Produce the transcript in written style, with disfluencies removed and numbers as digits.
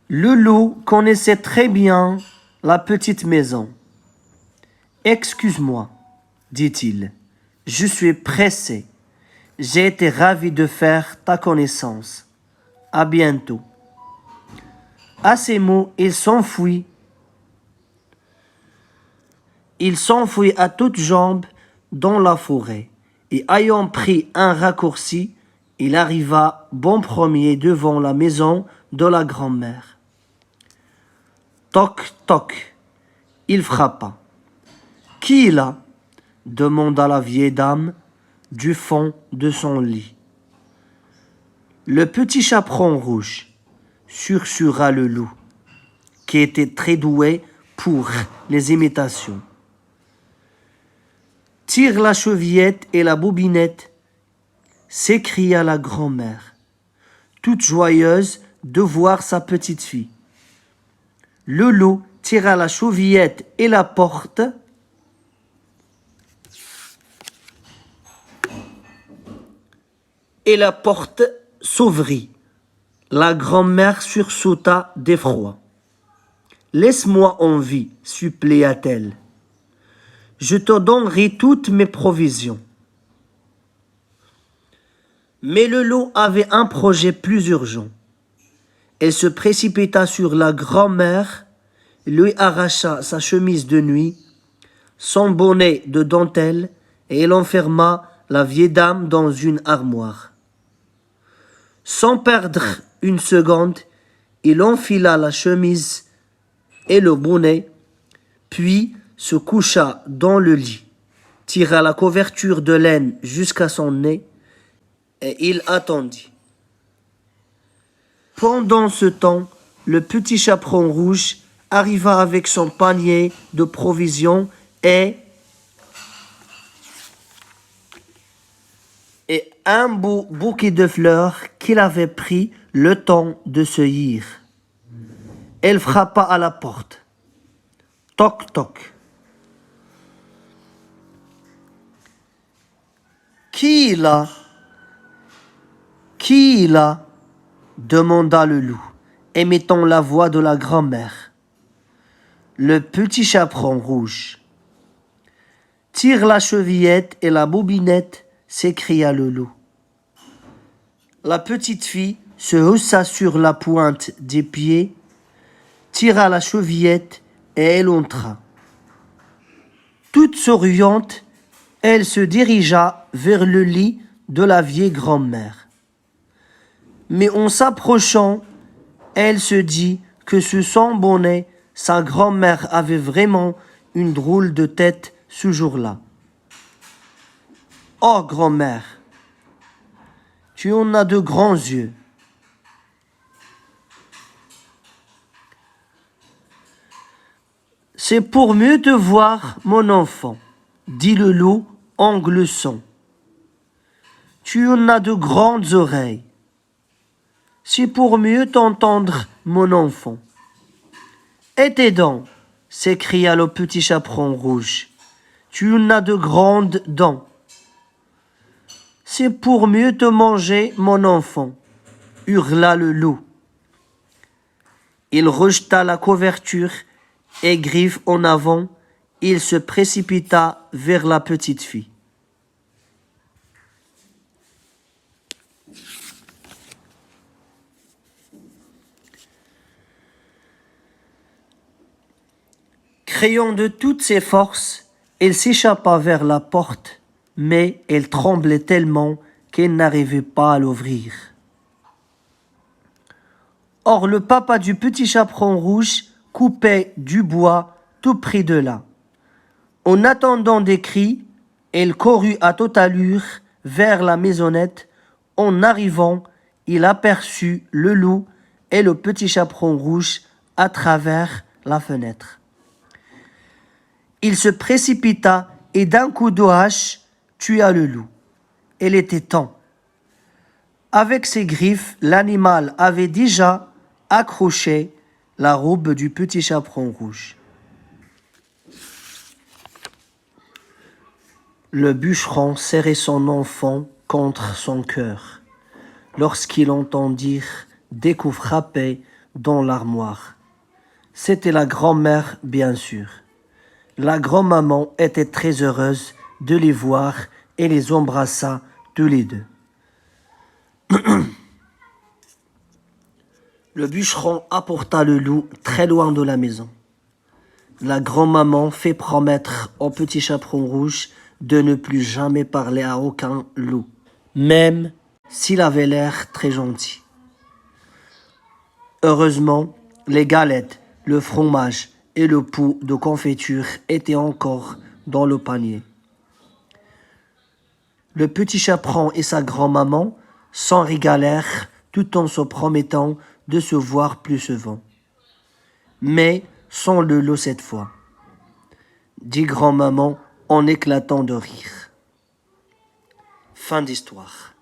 Le loup connaissait très bien la petite maison. « Excuse-moi, dit-il, je suis pressé. J'ai été ravi de faire ta connaissance. À bientôt. » À ces mots, il s'enfuit. Il s'enfuit à toutes jambes dans la forêt, et ayant pris un raccourci, il arriva bon premier devant la maison de la grand-mère. Toc, toc, il frappa. « Qui est là ?» demanda la vieille dame du fond de son lit. « Le petit chaperon rouge, » sursura le loup, qui était très doué pour les imitations. « Tire la chevillette et la bobinette, » s'écria la grand-mère, toute joyeuse de voir sa petite fille. Le loup tira la chevillette et la porte. Et la porte s'ouvrit. La grand-mère sursauta d'effroi. « Laisse-moi en vie, supplia-t-elle. Je te donnerai toutes mes provisions. » Mais le loup avait un projet plus urgent. Elle se précipita sur la grand-mère, lui arracha sa chemise de nuit, son bonnet de dentelle, et elle enferma la vieille dame dans une armoire. Sans perdre une seconde, il enfila la chemise et le bonnet, puis se coucha dans le lit, tira la couverture de laine jusqu'à son nez, et il attendit. Pendant ce temps, le petit chaperon rouge arriva avec son panier de provisions et un beau bouquet de fleurs qu'il avait pris le temps de cueillir. Elle frappa à la porte. Toc, toc. « Qui est là ? Qui est là ?» demanda le loup, imitant la voix de la grand-mère. « Le petit chaperon rouge. »« Tire la chevillette et la bobinette, » s'écria le loup. La petite fille se haussa sur la pointe des pieds, tira la chevillette et elle entra. Toute souriante, elle se dirigea vers le lit de la vieille grand-mère. Mais en s'approchant, elle se dit que sous son bonnet, sa grand-mère avait vraiment une drôle de tête ce jour-là. « Oh, grand-mère, tu en as de grands yeux. » « C'est pour mieux te voir, mon enfant, » dit le loup en gloussant. « Tu en as de grandes oreilles. » « C'est pour mieux t'entendre, mon enfant. »« Et tes dents » s'écria le petit chaperon rouge. « Tu en as de grandes dents. »« C'est pour mieux te manger, mon enfant, » hurla le loup. Il rejeta la couverture et, griffes en avant, il se précipita vers la petite fille. Criant de toutes ses forces, elle s'échappa vers la porte, mais elle tremblait tellement qu'elle n'arrivait pas à l'ouvrir. Or, le papa du petit chaperon rouge coupait du bois tout près de là. En attendant des cris, elle courut à toute allure vers la maisonnette. En arrivant, il aperçut le loup et le petit chaperon rouge à travers la fenêtre. Il se précipita et d'un coup de hache tua le loup. Il était temps. Avec ses griffes, l'animal avait déjà accroché la robe du petit chaperon rouge. Le bûcheron serrait son enfant contre son cœur lorsqu'il entendit des coups frappés dans l'armoire. C'était la grand-mère, bien sûr. La grand-maman était très heureuse de les voir et les embrassa tous les deux. Le bûcheron apporta le loup très loin de la maison. La grand-maman fit promettre au petit chaperon rouge de ne plus jamais parler à aucun loup, même s'il avait l'air très gentil. Heureusement, les galettes, le fromage et le pot de confiture étaient encore dans le panier. Le petit chaperon et sa grand-maman s'en régalèrent tout en se promettant de se voir plus souvent. Mais sans le loup cette fois, dit grand-maman en éclatant de rire. Fin d'histoire.